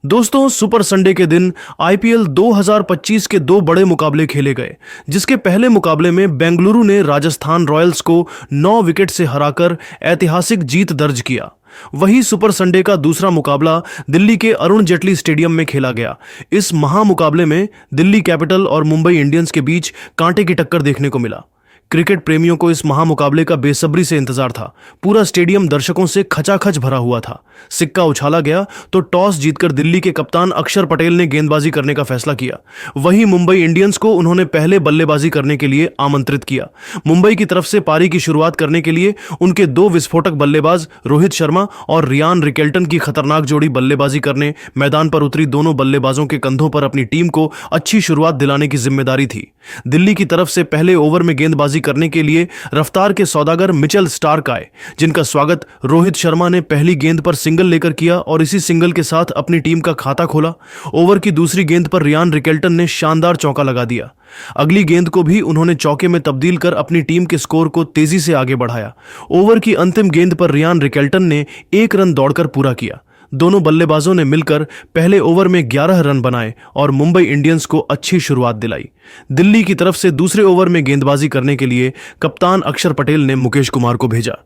दोस्तों, super Sunday के दिन आईपीएल 2025 के दो बड़े मुकाबले खेले गए, जिसके पहले मुकाबले में बेंगलुरु ने राजस्थान रॉयल्स को 9 विकेट से हराकर ऐतिहासिक जीत दर्ज किया। वहीं सुपर संडे का दूसरा मुकाबला दिल्ली के अरुण जेटली स्टेडियम में खेला गया। इस महामुकाबले में दिल्ली कैपिटल और मुंबई इंडियंस के बीच कांटे की टक्कर देखने को मिला। क्रिकेट प्रेमियों को इस महामुकाबले का बेसब्री से इंतजार था। पूरा स्टेडियम दर्शकों से खचाखच भरा हुआ था। सिक्का उछाला गया तो टॉस जीतकर दिल्ली के कप्तान अक्षर पटेल ने गेंदबाजी करने का फैसला किया। वहीं मुंबई इंडियंस को उन्होंने पहले बल्लेबाजी करने के लिए आमंत्रित किया। मुंबई की तरफ से पारी की शुरुआत करने के लिए उनके दो विस्फोटक बल्लेबाज रोहित शर्मा और रियान रिकेल्टन की खतरनाक जोड़ी बल्लेबाजी करने मैदान पर उतरी। दोनों बल्लेबाजों के कंधों पर अपनी टीम को अच्छी शुरुआत दिलाने की जिम्मेदारी थी। दिल्ली की तरफ से पहले ओवर में गेंदबाजी करने के लिए रफ्तार के सौदागर मिचेल स्टार्क आए, जिनका स्वागत रोहित शर्मा ने पहली गेंद पर सिंगल लेकर किया और इसी सिंगल के साथ अपनी टीम का खाता खोला। ओवर की दूसरी गेंद पर रियान रिकेल्टन ने शानदार चौका लगा दिया। अगली गेंद को भी उन्होंने चौके में तब्दील कर अपनी टीम के स्कोर को तेजी से आगे बढ़ाया। ओवर की अंतिम गेंद पर रियान रिकेल्टन ने 1 रन दौड़कर पूरा किया। दोनों बल्लेबाजों ने मिलकर पहले ओवर में 11 रन बनाए और मुंबई इंडियंस को अच्छी शुरुआत दिलाई। दिल्ली की तरफ से दूसरे ओवर में गेंदबाजी करने के लिए कप्तान अक्षर पटेल ने मुकेश कुमार को भेजा।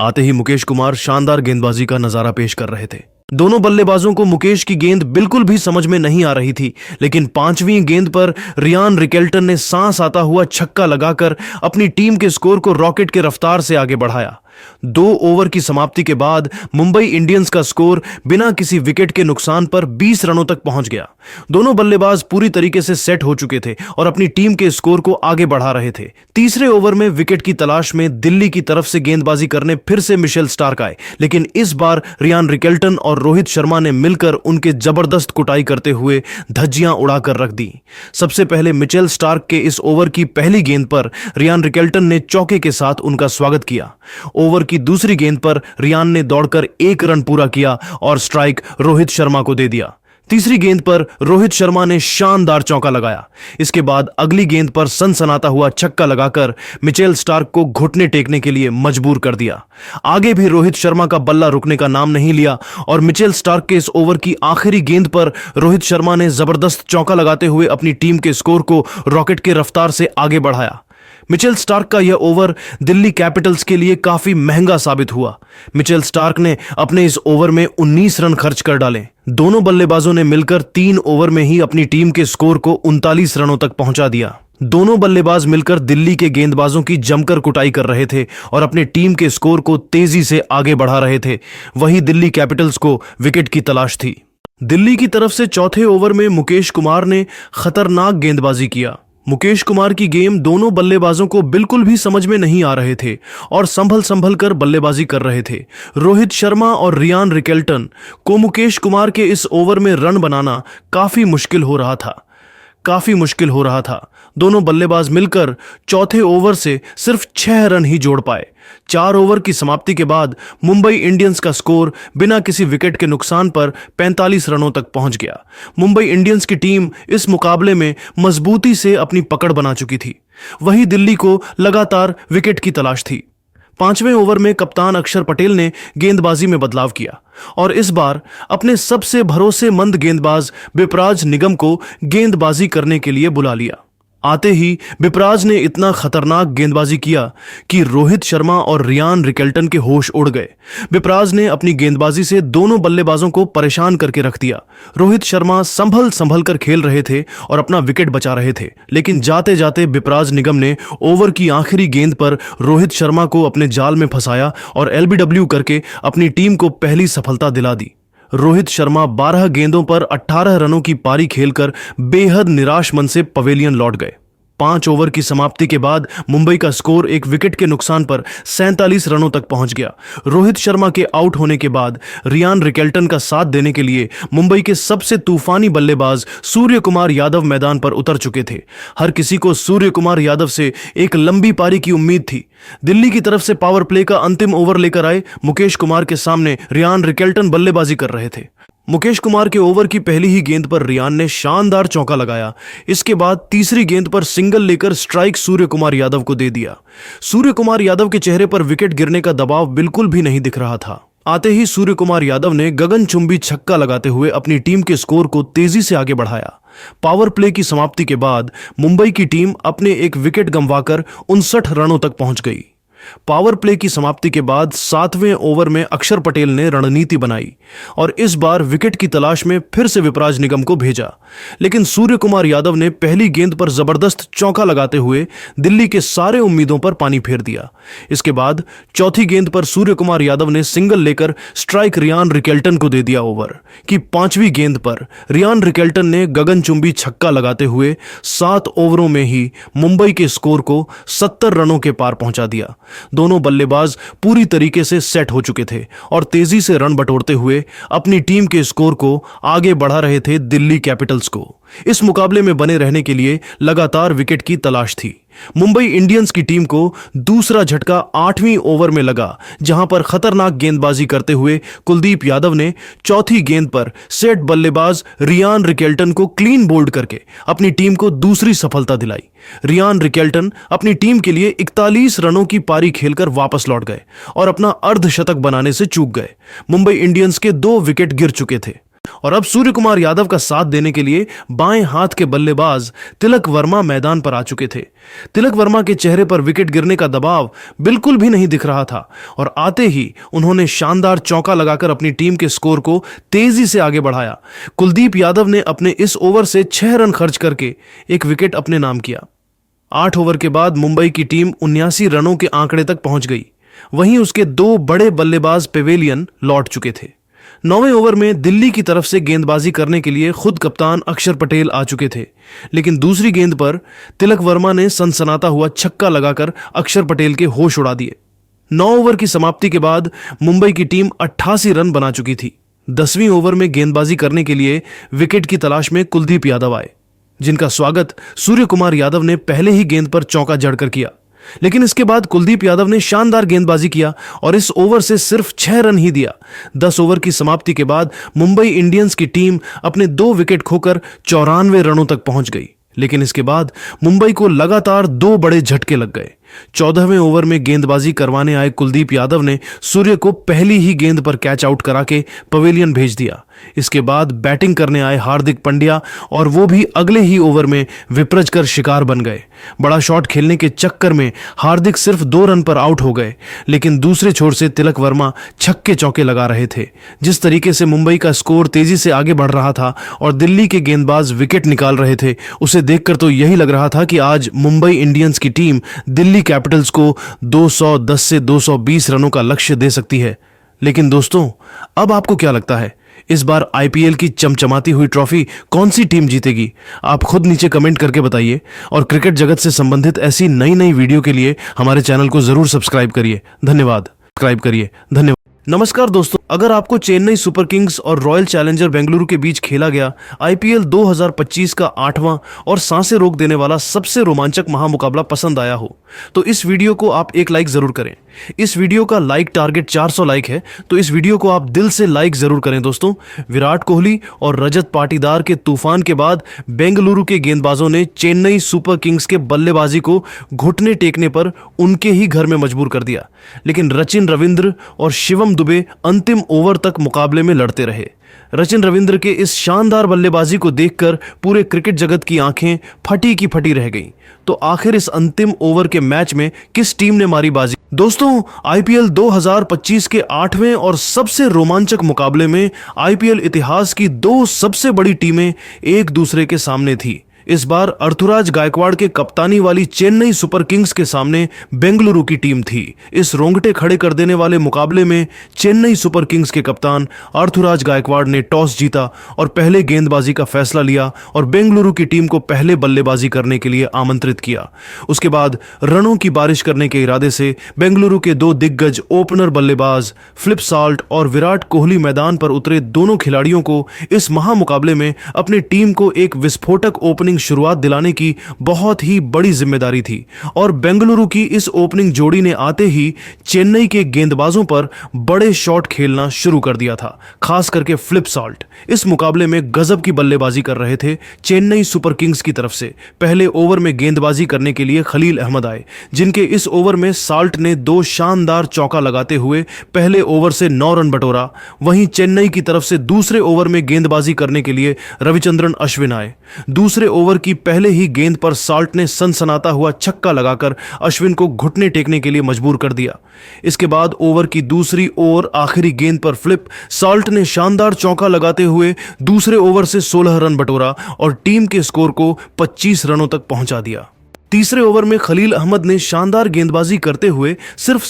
आते ही मुकेश कुमार शानदार गेंदबाजी का नजारा पेश कर रहे थे। दोनों बल्लेबाजों को मुकेश की गेंद बिल्कुल भी समझ में नहीं आ रही थी, लेकिन 5वीं गेंद पर रियान रिकेल्टन ने सांस आता हुआ छक्का लगाकर अपनी टीम के स्कोर को रॉकेट के रफ्तार से आगे बढ़ाया। 2 ओवर की समाप्ति के बाद मुंबई इंडियंस का स्कोर बिना किसी विकेट के नुकसान पर 20 रनों तक पहुंच गया। दोनों बल्लेबाज पूरी तरीके से सेट हो चुके थे और अपनी टीम के स्कोर को आगे बढ़ा रहे थे। तीसरे ओवर में विकेट की तलाश में दिल्ली की तरफ से गेंदबाजी करने फिर से मिचेल स्टार्क आए, लेकिन इस बार रियान रिकेल्टन और रोहित शर्मा ने मिलकर उनके जबरदस्त कुटाई करते हुए धज्जियां उड़ाकर रख दी। सबसे पहले मिचेल स्टार्क के इस ओवर की पहली गेंद पर रियान रिकेल्टन ने चौके के साथ उनका स्वागत किया। ओवर की दूसरी गेंद पर रियान ने दौड़कर 1 रन पूरा किया और स्ट्राइक रोहित शर्मा को दे दिया। तीसरी गेंद पर रोहित शर्मा ने शानदार चौका लगाया। इसके बाद अगली गेंद पर सनसनाता हुआ छक्का लगाकर मिचेल स्टार्क को घुटने टेकने के लिए मजबूर कर दिया। आगे भी रोहित शर्मा का बल्ला रुकने का नाम नहीं लिया और मिचेल स्टार्क के इस ओवर की आखिरी गेंद पर रोहित शर्मा ने जबरदस्त चौका लगाते हुए अपनी टीम के स्कोर को रॉकेट के रफ्तार से आगे बढ़ाया। मिचेल स्टार्क का यह ओवर दिल्ली कैपिटल्स के लिए काफी महंगा साबित हुआ। मिचेल स्टार्क ने अपने इस ओवर में 19 रन खर्च कर डाले। दोनों बल्लेबाजों ने मिलकर 3 ओवर में ही अपनी टीम के स्कोर को 39 रनों तक पहुंचा दिया। दोनों बल्लेबाज मिलकर दिल्ली के गेंदबाजों की जमकर कुटाई कर रहे थे और अपने टीम के स्कोर को तेजी से आगे बढ़ा रहे थे। वहीं दिल्ली कैपिटल्स को विकेट की तलाश थी। दिल्ली की तरफ से चौथे ओवर में मुकेश कुमार ने खतरनाक गेंदबाजी किया। मुकेश कुमार की गेम दोनों बल्लेबाजों को बिल्कुल भी समझ में नहीं आ रहे थे और संभल कर बल्लेबाजी कर रहे थे। रोहित शर्मा और रियान रिकेल्टन को मुकेश कुमार के इस ओवर में रन बनाना काफी मुश्किल हो रहा था। दोनों बल्लेबाज मिलकर चौथे ओवर से सिर्फ 6 रन ही जोड़ पाए। 4 ओवर की समाप्ति के बाद मुंबई इंडियंस का स्कोर बिना किसी विकेट के नुकसान पर 45 रनों तक पहुंच गया। मुंबई इंडियंस की टीम इस मुकाबले में मजबूती से अपनी पकड़ बना चुकी थी। वहीं दिल्ली को लगातार विकेट की तलाश थी। 5वें ओवर में कप्तान अक्षर पटेल ने गेंदबाजी में बदलाव किया और इस बार अपने सबसे भरोसेमंद गेंदबाज बिपराज निगम को गेंदबाजी करने के लिए बुला लिया। आते ही बिपराज ने इतना खतरनाक गेंदबाजी किया कि रोहित शर्मा और रियान रिकेल्टन के होश उड़ गए। बिपराज ने अपनी गेंदबाजी से दोनों बल्लेबाजों को परेशान करके रख दिया। रोहित शर्मा संभल कर खेल रहे थे और अपना विकेट बचा रहे थे, लेकिन जाते जाते बिपराज निगम ने ओवर की आखिरी गेंद पर रोहित शर्मा को अपने जाल में फंसाया और LBW करके अपनी टीम को पहली सफलता दिला दी। रोहित शर्मा 12 गेंदों पर 18 रनों की पारी खेलकर बेहद निराश मन से पवेलियन लौट गए। 5 ओवर की समाप्ति के बाद मुंबई का स्कोर 1 विकेट के नुकसान पर 47 रनों तक पहुंच गया। रोहित शर्मा के आउट होने के बाद रियान रिकेल्टन का साथ देने के लिए मुंबई के सबसे तूफानी बल्लेबाज सूर्य कुमार यादव मैदान पर उतर चुके थे। हर किसी को सूर्य कुमार यादव से एक लंबी पारी की उम्मीद थी। दिल्ली की तरफ से पावर प्ले का अंतिम ओवर लेकर आए मुकेश कुमार के सामने रियान रिकेल्टन बल्लेबाजी कर रहे थे। मुकेश कुमार के ओवर की पहली ही गेंद पर रियान ने शानदार चौका लगाया। इसके बाद तीसरी गेंद पर सिंगल लेकर स्ट्राइक सूर्य कुमार यादव को दे दिया। सूर्य कुमार यादव के चेहरे पर विकेट गिरने का दबाव बिल्कुल भी नहीं दिख रहा था। आते ही सूर्य कुमार यादव ने गगनचुंबी छक्का लगाते हुए अपनी टीम के स्कोर को तेजी से आगे बढ़ाया। पावर प्ले की समाप्ति के बाद मुंबई की टीम अपने एक विकेट गंवाकर 59 रनों तक पहुंच गई। पावर प्ले की समाप्ति के बाद 7वें ओवर में अक्षर पटेल ने रणनीति बनाई और इस बार विकेट की तलाश में फिर से विपराज निगम को भेजा, लेकिन सूर्य कुमार यादव ने पहली गेंद पर जबरदस्त चौका लगाते हुए दिल्ली के सारे उम्मीदों पर पानी फेर दिया। इसके बाद चौथी गेंद पर सूर्य कुमार यादव ने सिंगल लेकर स्ट्राइक रियान रिकेल्टन को दे दिया ओवर की 5वीं गेंद पर रियान रिकेल्टन ने गगनचुंबी छक्का लगाते हुए 7 ओवरों में ही मुंबई के स्कोर को 70 रनों के पार पहुंचा दिया। दोनों बल्लेबाज पूरी तरीके से सेट हो चुके थे और तेजी से रन बटोरते हुए अपनी टीम के स्कोर को आगे बढ़ा रहे थे दिल्ली कैपिटल्स को। इस मुकाबले में बने रहने के लिए लगातार विकेट की तलाश थी। मुंबई इंडियंस की टीम को दूसरा झटका 8वीं ओवर में लगा, जहां पर खतरनाक गेंदबाजी करते हुए कुलदीप यादव ने चौथी गेंद पर सेट बल्लेबाज रियान रिकेल्टन को क्लीन बोल्ड करके अपनी टीम को दूसरी सफलता दिलाई। रियान रिकेल्टन अपनी टीम के लिए 41 रनों की पारी खेलकर वापस लौट गए और अपना अर्धशतक बनाने से चूक गए। मुंबई इंडियंस के 2 विकेट गिर चुके थे और अब सूर्य कुमार यादव का साथ देने के लिए बाएं हाथ के बल्लेबाज तिलक वर्मा मैदान पर आ चुके थे। तिलक वर्मा के चेहरे पर विकेट गिरने का दबाव बिल्कुल भी नहीं दिख रहा था और आते ही उन्होंने शानदार चौका लगाकर अपनी टीम के स्कोर को तेजी से आगे बढ़ाया। कुलदीप यादव ने अपने इस ओवर से 6 रन खर्च करके एक विकेट अपने नाम किया। 8 ओवर के बाद मुंबई की टीम 79 रनों के आंकड़े तक पहुंच गई। वहीं उसके 2 बड़े बल्लेबाज पेवेलियन लौट चुके थे। 9वें ओवर में दिल्ली की तरफ से गेंदबाजी करने के लिए खुद कप्तान अक्षर पटेल आ चुके थे, लेकिन दूसरी गेंद पर तिलक वर्मा ने सनसनाता हुआ छक्का लगाकर अक्षर पटेल के होश उड़ा दिए। 9 ओवर की समाप्ति के बाद मुंबई की टीम 88 रन बना चुकी थी। 10वीं ओवर में गेंदबाजी करने के लिए विकेट की तलाश में कुलदीप यादव आए, जिनका स्वागत सूर्य कुमार यादव ने पहले ही गेंद पर चौका जड़कर किया, लेकिन इसके बाद कुलदीप यादव ने शानदार गेंदबाजी किया और इस ओवर से सिर्फ 6 रन ही दिया। 10 ओवर की समाप्ति के बाद मुंबई इंडियंस की टीम अपने 2 विकेट खोकर 94 रनों तक पहुंच गई, लेकिन इसके बाद मुंबई को लगातार 2 बड़े झटके लग गए। 14वें ओवर में गेंदबाजी करवाने आए कुलदीप यादव ने सूर्य को पहली ही गेंद पर कैच आउट करा के पवेलियन भेज दिया। इसके बाद बैटिंग करने आए हार्दिक पांड्या और वो भी अगले ही ओवर में विपरज कर शिकार बन गए। बड़ा शॉट खेलने के चक्कर में हार्दिक सिर्फ 2 रन पर आउट हो गए, लेकिन दूसरे छोर से तिलक वर्मा छक्के चौके लगा रहे थे। जिस तरीके से मुंबई का स्कोर तेजी से आगे बढ़ रहा था और दिल्ली के गेंदबाज विकेट निकाल रहे थे, उसे देखकर तो यही लग रहा था कि आज मुंबई इंडियंस की टीम दिल्ली कैपिटल्स को 210 से 220 रनों का लक्ष्य दे सकती है। लेकिन दोस्तों, अब आपको क्या लगता है, इस बार आईपीएल की चमचमाती हुई ट्रॉफी कौन सी टीम जीतेगी? आप खुद नीचे कमेंट करके बताइए और क्रिकेट जगत से संबंधित ऐसी नई नई वीडियो के लिए हमारे चैनल को जरूर सब्सक्राइब करिए। धन्यवाद। नमस्कार दोस्तों, अगर आपको चेन्नई सुपर किंग्स और रॉयल चैलेंजर बेंगलुरु के बीच खेला गया आईपीएल 2025 का 8वां और सांसें रोक देने वाला सबसे रोमांचक महामुकाबला पसंद आया हो तो इस वीडियो को आप एक लाइक जरूर करें। इस वीडियो का लाइक टारगेट 400 लाइक है, तो इस वीडियो को आप दिल से लाइक जरूर करें दोस्तों। विराट कोहली और रजत पाटीदार के तूफान के बाद बेंगलुरु के गेंदबाजों ने चेन्नई सुपर किंग्स के बल्लेबाजी को घुटने टेकने पर उनके ही घर में मजबूर कर दिया, लेकिन रचिन रविंद्र और शिवम दुबे अंतिम ओवर तक मुकाबले में लड़ते रहे। रचिन रविंद्र के इस शानदार बल्लेबाजी को देखकर पूरे क्रिकेट जगत की आंखें फटी की फटी रह गईं। तो आखिर इस अंतिम ओवर के मैच में किस टीम ने मारी बाजी? दोस्तों, आईपीएल 2025 के 8वें और सबसे रोमांचक मुकाबले में आईपीएल इतिहास की 2 सबसे बड़ी टीमें एक दूसरे के सामने थी। इस बार अर्थुराज गायकवाड़ के कप्तानी वाली चेन्नई सुपर किंग्स के सामने बेंगलुरु की टीम थी। इस रोंगटे खड़े कर देने वाले मुकाबले में चेन्नई सुपर किंग्स के कप्तान अर्थुराज गायकवाड़ ने टॉस जीता और पहले गेंदबाजी का फैसला लिया और बेंगलुरु की टीम को पहले बल्लेबाजी करने के लिए आमंत्रित किया। उसके बाद रनों की बारिश करने के इरादे से बेंगलुरु के 2 दिग्गज ओपनर बल्लेबाज फ्लिप साल्ट और विराट कोहली मैदान पर उतरे। दोनों खिलाड़ियों को इस महामुकाबले में अपनी टीम को एक विस्फोटक ओपनिंग इनिंग शुरुआत दिलाने की बहुत ही बड़ी जिम्मेदारी थी और बेंगलुरु की इस ओपनिंग जोड़ी ने आते ही चेन्नई के गेंदबाजों पर बड़े शॉट खेलना शुरू कर दिया था, खास करके फ्लिप सॉल्ट। इस मुकाबले में गजब की बल्लेबाजी कर रहे थे चेन्नई सुपर किंग्स की तरफ से। पहले ओवर में गेंदबाजी करने के लिए खलील अहमद आए, जिनके इस ओवर में साल्ट ने 2 शानदार चौका लगाते हुए पहले ओवर से 9 रन बटोरा। वहीं चेन्नई की तरफ से दूसरे ओवर में गेंदबाजी करने के लिए रविचंद्रन अश्विन आए। दूसरे ओवर की पहले ही गेंद पर साल्ट ने सनसनाता हुआ छक्का लगाकर अश्विन को घुटने टेकने के लिए मजबूर कर दिया। इसके बाद ओवर की दूसरी ओर आखिरी गेंद पर फ्लिप साल्ट ने शानदार चौका लगाते हुए दूसरे ओवर से 16 रन बटोरा और टीम के स्कोर को 25 रनों तक पहुंचा दिया। तीसरे ओवर में खलील अहमद ने शानदार गेंदबाजी करते हुए सिर्फ